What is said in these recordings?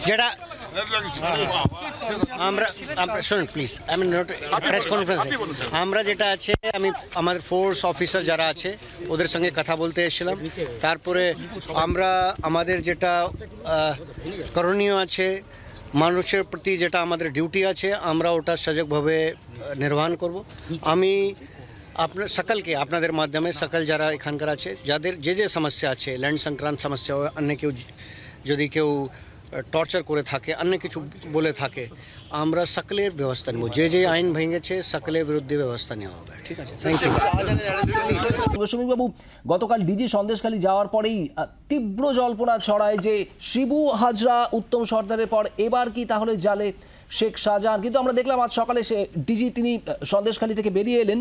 যেটা আমরা শুনুন প্লিজ, আমি নোট প্রেস কনফারেন্স, আমরা যেটা আছে আমি আমাদের ফোর্স অফিসার যারা আছে ওদের সঙ্গে কথা বলতে এসেছিলাম। তারপরে আমরা আমাদের যেটা করণীয় আছে, মানুষের প্রতি যেটা আমাদের ডিউটি আছে, আমরা ওটা সজাগভাবে নির্বাহন করব। আমি আপনার সকলকে আপনাদের মাধ্যমে সকল যারা এখানকার আছে, যাদের যে যে সমস্যা আছে, ল্যান্ড সংক্রান্ত সমস্যা, অন্য কেউ যদি কেউ টর্চার করে থাকে, অন্য কিছু বলে থাকে, আমরা সকলের ব্যবস্থা নেব। যে যে আইন ভেঙেছে সকলের বিরুদ্ধে ব্যবস্থা নেওয়া হবে। ঠিক আছে, থ্যাংক ইউ। সমীরবাবু, গতকাল ডিজি সন্দেশখালী যাওয়ার পরেই তীব্র জল্পনা ছড়ায় যে শিবু হাজরা, উত্তম সর্দারের পর এবার কি তাহলে জালে শেখ শাহজাহান। কিন্তু আমরা দেখলাম আজ সকালে সে ডিজি তিনি সন্দেশখালী থেকে বেরিয়ে এলেন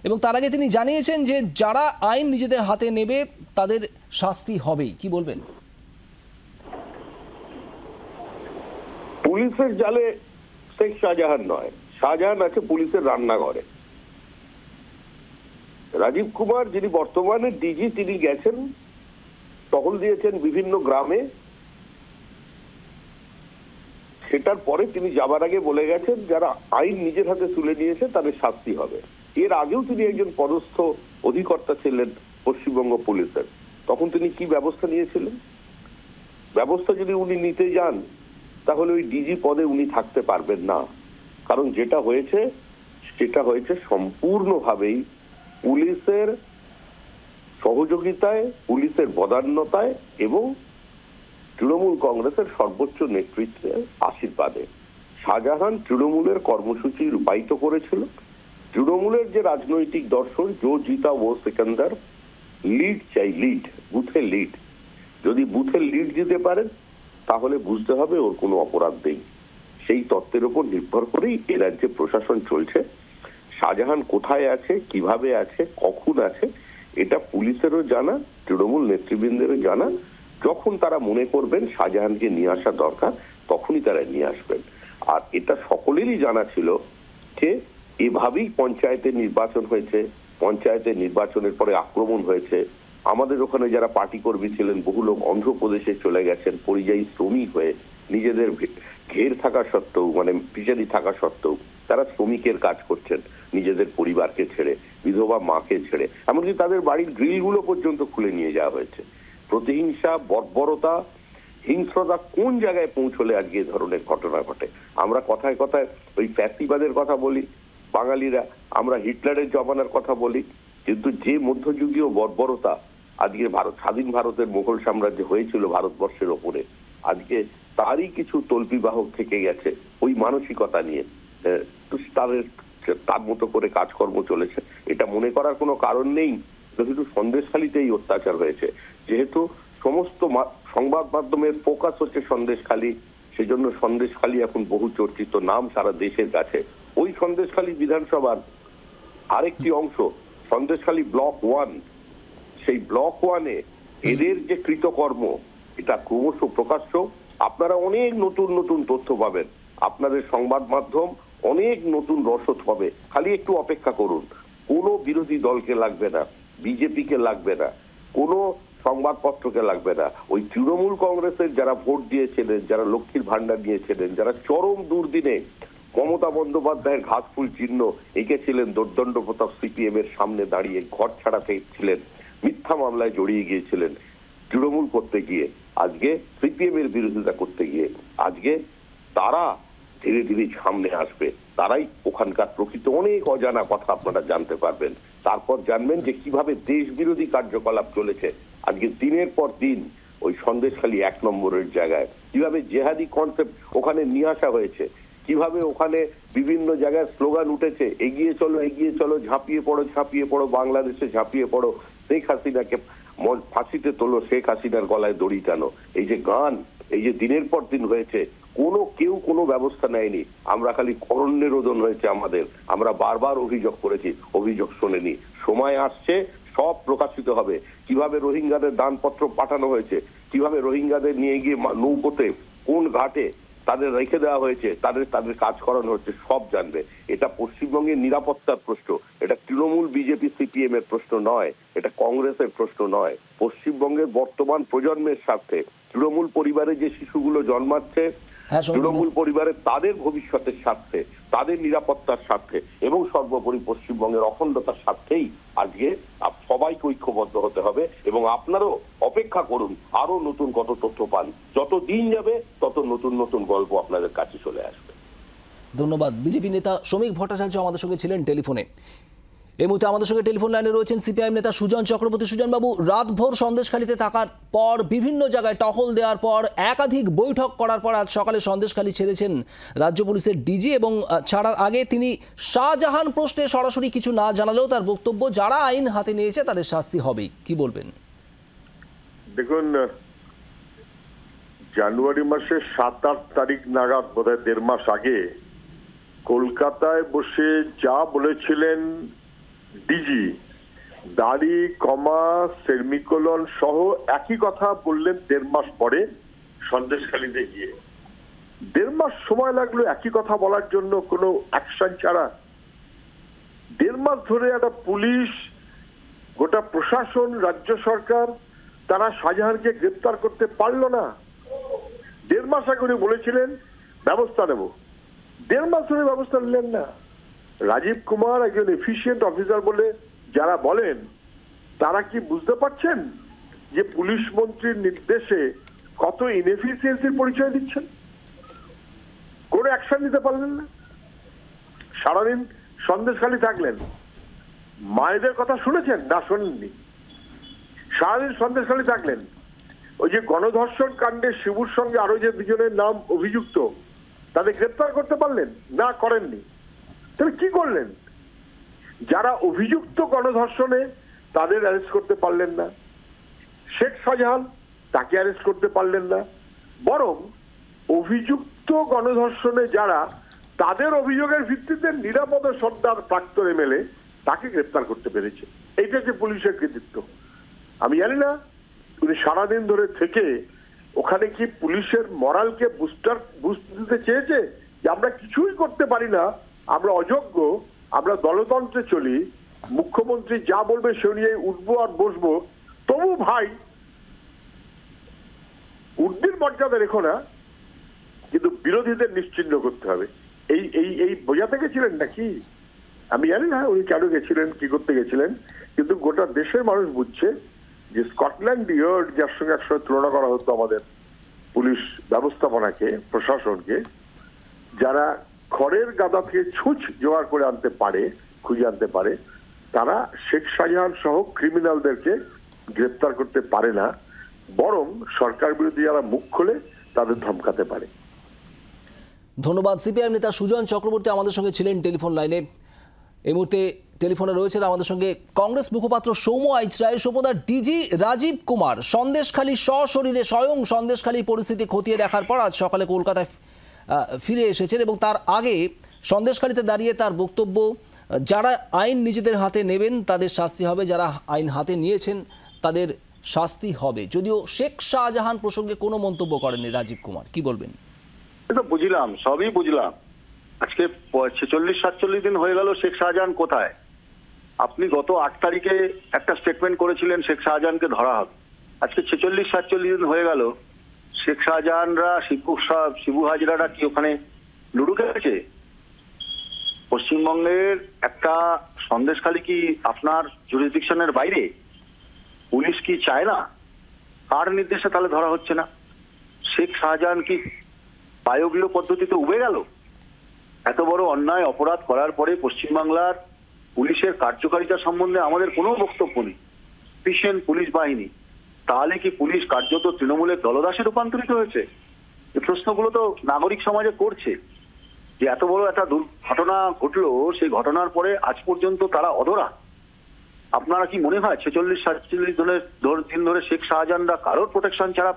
এবং তার আগে তিনি জানিয়েছেন যে যারা আইন নিজেদের হাতে নেবে তাদের শাস্তি হবেই। কি বলবেন? পুলিশের জালে শেখ শাহজাহান নয়, শাহজাহান আছে পুলিশের রান্নাঘরে। রাজীব কুমার যিনি বর্তমানে ডিজি, তিনি গেছেন, টহল দিয়েছেন বিভিন্ন গ্রামে। সেটার পরে তিনি যাবার আগে বলে গেছেন যারা আইন নিজের হাতে তুলে নিয়েছে তাদের শাস্তি হবে। এর আগেও তিনি একজন পদস্থ অধিকর্তা ছিলেন পশ্চিমবঙ্গ পুলিশের। তখন তিনি কি ব্যবস্থা নিয়েছিলেন? ব্যবস্থা যদি উনি নিতে যান তাহলে ওই ডিজি পদে উনি থাকতে পারবেন না। কারণ যেটা হয়েছে সেটা হয়েছে সম্পূর্ণভাবেই পুলিশের সহযোগিতায়, পুলিশের বদান্যতায় এবং তৃণমূল কংগ্রেসের সর্বোচ্চ নেতৃত্বের আশীর্বাদে। শাহজাহান তৃণমূলের কর্মসূচি রূপায়িত করেছিল। তৃণমূলের যে রাজনৈতিক দর্শন, জো জিতা ও সিকান্দার, লিড চাই, লিড, বুথের লিড। যদি বুথের লিড দিতে পারেন তাহলে বুঝতে হবে ওর কোনো অপরাধ নেই। সেই তত্ত্বের উপর নির্ভর করেই এ রাজ্যে প্রশাসন চলছে। শাহজাহান কোথায় আছে, কিভাবে আছে, কখন আছে, এটা পুলিশেরও জানা, তৃণমূল নেতৃবৃন্দেরও জানা। যখন তারা মনে করবেন শাহজাহানকে নিয়ে আসা দরকার তখনই তারা নিয়ে আসবেন। আর এটা সকলেরই জানা ছিল যে এভাবেই পঞ্চায়েতের নির্বাচন হয়েছে, পঞ্চায়েতের নির্বাচনের পরে আক্রমণ হয়েছে। আমাদের ওখানে যারা পার্টি কর্মী ছিলেন বহু লোক অন্ধ্রপ্রদেশে চলে গেছেন পরিযায়ী শ্রমিক হয়ে, নিজেদের ঘের থাকা সত্ত্বেও, মানে ফিশারি থাকা সত্ত্বেও তারা শ্রমিকের কাজ করছেন নিজেদের পরিবারকে ছেড়ে, বিধবা মাকে ছেড়ে। এমনকি তাদের বাড়ির গ্রিলগুলো পর্যন্ত খুলে নিয়ে যাওয়া হয়েছে। প্রতিহিংসা, বর্বরতা, হিংস্রতা কোন জায়গায় পৌঁছলে আজকে এ ধরনের ঘটনা ঘটে? আমরা কথায় কথায় ওই ফ্যাসিবাদের কথা বলি, বাঙালিরা আমরা হিটলারের জমানার কথা বলি, কিন্তু যে মধ্যযুগীয় বর্বরতা আজকে স্বাধীন ভারতের মুঘল সাম্রাজ্য হয়েছিল ভারতবর্ষের ওপরে, আজকে তারই কিছু তল্পিবাহক থেকে গেছে ওই মানসিকতা নিয়ে। তার মতো করে কাজকর্ম চলেছে, এটা মনে করার কোনো কারণ নেই। শুধু সন্দেশখালীতেই অত্যাচার হয়েছে, যেহেতু সমস্ত সংবাদ মাধ্যমের ফোকাস হচ্ছে সন্দেশখালী, সেজন্য সন্দেশখালী এখন বহু চর্চিত নাম সারা দেশের কাছে। ওই সন্দেশখালী বিধানসভার আরেকটি অংশ সন্দেশখালী ব্লক 1, সেই ব্লক 1-এ এদের যে কৃতকর্ম এটা ক্রমশ প্রকাশ্য। আপনারা অনেক নতুন নতুন তথ্য পাবেন, আপনাদের সংবাদ মাধ্যম অনেক নতুন রসদ পাবে। খালি একটু অপেক্ষা করুন। কোনো বিরোধী দলকে লাগবে না, বিজেপিকে লাগবে না, কোনো সংবাদপত্রকে লাগবে না। ওই তৃণমূল কংগ্রেসের যারা ভোট দিয়েছিলেন, যারা লক্ষ্মীর ভান্ডার নিয়েছিলেন, যারা চরম দুর্দিনে মমতা বন্দ্যোপাধ্যায়ের ঘাসফুল চিহ্ন এঁকেছিলেন, দোর্দণ্ড প্রতাপ সিপিএম এর সামনে দাঁড়িয়ে ঘর ছাড়াতে ছিলেন, মিথ্যা মামলায় জড়িয়ে গিয়েছিলেন তৃণমূল করতে গিয়ে, আজকে সিপিএম এর বিরোধিতা করতে গিয়ে, আজকে তারা ধীরে ধীরে সামনে আসবে। তারাই ওখানকার প্রকৃত অনেক অজানা কথা আপনারা জানতে পারবেন। তারপর জানবেন যে কিভাবে দেশ বিরোধী কার্যকলাপ চলেছে আজকে দিনের পর দিন ওই সন্দেশখালী 1 নম্বরের জায়গায়, কিভাবে জেহাদি কনসেপ্ট ওখানে নিয়ে আসা হয়েছে, কিভাবে ওখানে বিভিন্ন জায়গায় স্লোগান উঠেছে, এগিয়ে চলো, এগিয়ে চলো, ঝাঁপিয়ে পড়ো, ঝাঁপিয়ে পড়ো, বাংলাদেশে ঝাঁপিয়ে পড়ো, শেখ হাসিনাকে ফাঁসিতে তোলো, শেখ হাসিনার গলায় দড়ি টানো। এই যে গান, এই যে দিনের পর দিন হয়েছে, কেউ কোনো ব্যবস্থা নেয়নি। আমরা খালি করণ্যে রোদন হয়েছে আমাদের, আমরা বারবার অভিযোগ করেছি, অভিযোগ শোনেনি। সময় আসছে সব প্রকাশিত হবে। কিভাবে রোহিঙ্গাদের দানপত্র পাঠানো হয়েছে, কিভাবে রোহিঙ্গাদের নিয়ে গিয়ে নৌকোতে কোন ঘাটে তাদের রেখে দেওয়া হয়েছে, তাদের কাজ করানো হচ্ছে, সব জানবে। এটা পশ্চিমবঙ্গের নিরাপত্তার প্রশ্ন, এটা তৃণমূল বিজেপি সিপিএম এর প্রশ্ন নয়, এটা কংগ্রেসের প্রশ্ন নয়। পশ্চিমবঙ্গের বর্তমান প্রজন্মের স্বার্থে তৃণমূল পরিবারে যে শিশুগুলো জন্মাচ্ছে, হ্যাঁ, তৃণমূল পরিবারে তাদের ভবিষ্যতের স্বার্থে, তাদের নিরাপত্তার স্বার্থে এবং সর্বোপরি পশ্চিমবঙ্গের অখণ্ডতার স্বার্থেই আজকে সবাইকে ঐক্যবদ্ধ হতে হবে। এবং আপনারাও অপেক্ষা করুন, আরো নতুন কত তথ্য পান, যত দিন যাবে তত নতুন নতুন গল্প আপনাদের কাছে চলে আসবে। ধন্যবাদ। বিজেপি নেতা শ্রমিক ভট্টাচার্য আমাদের সঙ্গে ছিলেন টেলিফোনে। এই মুহূর্তে আমাদের সঙ্গে টেলিফোন লাইনে রয়েছেন সিপিআইএম নেতা সুজন চক্রবর্তী। সুজনবাবু, রাতভর সন্দেশখালীতে থাকার পর, বিভিন্ন জায়গায় টহল দেওয়ার পর, একাধিক বৈঠক করার পর আজ সকালে সন্দেশখালী ছেড়েছেন রাজ্য পুলিশের ডিজি, এবং ছাড়ার আগে তিনি শাহজাহান প্রশ্নে সরাসরি কিছু না জানালেও তার বক্তব্য, যারা আইন হাতে নিয়েছে তাদের শাস্তি হবেই। কি বলবেন? দেখুন, জানুয়ারি মাসের 7-8 তারিখ নাগাদ, বোধহয় 1.5 মাস আগে, কলকাতায় বসে যা বলেছিলেন ডিজি, দাড়ি, কমা, সেমিকোলন সহ একই কথা বললেন 1.5 মাস পরে সন্দেশখালীতে গিয়ে। 1.5 মাস সময় লাগলো একই কথা বলার জন্য, কোনো অ্যাকশন ছাড়া। 1.5 মাস ধরে একটা পুলিশ, গোটা প্রশাসন, রাজ্য সরকার, তারা শাহজাহানকে গ্রেপ্তার করতে পারলো না। 1.5 মাস আগে উনি বলেছিলেন ব্যবস্থা নেব, 1.5 মাস ধরে ব্যবস্থা নিলেন না। রাজীব কুমার একজন এফিশিয়েন্ট অফিসার বলে যারা বলেন, তারা কি বুঝতে পারছেন যে পুলিশ মন্ত্রীর নির্দেশে কত ইনএফিসিয়েন্সির পরিচয় দিচ্ছেন? কোনো অ্যাকশন নিতে পারলেন না, সারাদিন সন্দেশখালী থাকলেন। মায়েদের কথা শুনেছেন না শোনেননি? সারাদিন সন্দেশখালী থাকলেন। ওই যে গণধর্ষণ কাণ্ডে শিবুর সঙ্গে আরো যে 2 জনের নাম অভিযুক্ত, তাদের গ্রেপ্তার করতে পারলেন না? করেননি। তাহলে কি করলেন? যারা অভিযুক্ত গণধর্ষণে, তাদের অ্যারেস্ট করতে পারলেন না। শেখ শাহজাহান, তাকে অ্যারেস্ট করতে পারলেন না। বরং অভিযুক্ত গণধর্ষণে যারা, তাদের অভিযোগের ভিত্তিতে নিরাপদ সর্দার, প্রাক্তন এমএলএ, তাকে গ্রেপ্তার করতে পেরেছে। এইটা যে পুলিশের কৃতিত্ব। আমি জানি না উনি সারাদিন ধরে থেকে ওখানে কি পুলিশের মরালকে বুস্ট দিতে চেয়েছে যে আমরা কিছুই করতে পারি না, আমরা অযোগ্য, আমরা দলতন্ত্রে চলি, মুখ্যমন্ত্রী যা বলবে সে নিয়ে উঠবো আর বসবো। তবু ভাই, উর্দির মর্যাদা রেখো না, কিন্তু বিরোধীদের নিশ্চিহ্ন করতে হবে। এই এই এই বোঝাতে গেছিলেন নাকি? আমি জানি না উনি কেন গেছিলেন, কি করতে গেছিলেন, কিন্তু গোটা দেশের মানুষ বুঝছে যে স্কটল্যান্ড ইয়ার্ড, যার সঙ্গে একসঙ্গে তুলনা করা হতো আমাদের পুলিশ ব্যবস্থাপনাকে, প্রশাসনকে, যারা খড়ের গাদা থেকে ছুঁচ জোগাড় করে আনতে পারে, খুঁজে আনতে পারে, তারা শেখ শাহজাহান সহ ক্রিমিনালদেরকে গ্রেপ্তার করতে পারে না, বরং সরকার বিরোধী যারা মুখ খোলে তাদের ধমকাতে পারে। ধন্যবাদ। সিপিআইএম নেতা সুজন চক্রবর্তী আমাদের সঙ্গে ছিলেন টেলিফোন লাইনে। এই মুহূর্তে টেলিফোনে রয়েছেন আমাদের সঙ্গে কংগ্রেস মুখপাত্র সৌম্য আইচরায়। সৌম্যদা, ডিজি রাজীব কুমার সন্দেশখালী সশরীরে স্বয়ং সন্দেশখালী পরিস্থিতি খতিয়ে দেখার পর আজ সকালে কলকাতায় ফিরে এসেছেন, এবং তার আগে সন্দেশখালীতে দাঁড়িয়ে তার বক্তব্য, যারা আইন নিজেদের হাতে নেবেন তাদের শাস্তি হবে, যারা আইন হাতে নিয়েছেন তাদের শাস্তি হবে। যদিও শেখ শাহজাহান প্রসঙ্গে কোনো মন্তব্য করেননি রাজীব কুমার। কি বলবেন? তো বুঝলাম, সবই বুঝলাম। আজকে 46-47 দিন হয়ে গেল, শেখ শাহজাহান কোথায়? আপনি গত 8 তারিখে একটা স্টেটমেন্ট করেছিলেন শেখ শাহজাহানকে ধরা হবে। আজকে 46-47 দিন হয়ে গেল, শেখ শাহজাহানরা, শিবু হাজরারা কি ওখানে লুডু খেলেছে? পশ্চিমবঙ্গের একটা সন্দেশখালী কি আপনার জুরিসডিকশনের বাইরে? পুলিশ কি চায় না? কার নির্দেশে তাহলে ধরা হচ্ছে না? শেখ শাহজাহান কি বায়বীয় পদ্ধতিতে উবে গেল? এত বড় অন্যায় অপরাধ করার পরে পশ্চিমবাংলার পুলিশের কার্যকারিতা সম্বন্ধে আমাদের কোনো বক্তব্য নেই। এফিশিয়েন্ট পুলিশ বাহিনী, তাহলে কি পুলিশ কার্যত তৃণমূলের দলদাসে রূপান্তরিত হয়েছে? এই প্রশ্নগুলো তো নাগরিক সমাজে করছে যে এত বড় একটা দুর্ঘটনা ঘটলো, সেই ঘটনার পরে আজ পর্যন্ত তারা অধরা। আপনারা কি মনে হয় 46-47 দিন ধরে শেখ শাহজাহানরা কারোর প্রোটেকশন ছাড়া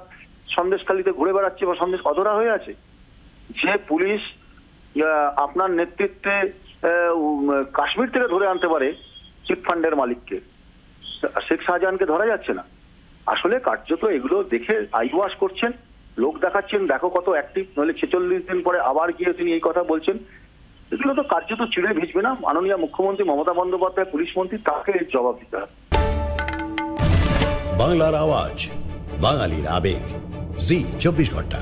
সন্দেশখালীতে ঘুরে বেড়াচ্ছে বা সন্দেশ অধরা হয়ে আছে? যে পুলিশ আপনার নেতৃত্বে কাশ্মীর থেকে ধরে আনতে পারে চিট ফান্ডের মালিককে, শেখ শাহজাহানকে ধরা যাচ্ছে না। আসলে কার্যত এগুলো দেখে আইওয়াশ করছেন, লোক দেখাচ্ছেন, দেখো কত অ্যাক্টিভ, নইলে 46 দিন পরে আবার গিয়ে তিনি এই কথা বলছেন। এগুলো তো কার্যত চিড়ে ভিজবে না? মাননীয় মুখ্যমন্ত্রী মমতা বন্দ্যোপাধ্যায়, পুলিশ মন্ত্রী, তাকে জবাব দিতে হবে। বাংলার আওয়াজ, বাঙালির আবেগ, জি 24 ঘন্টা।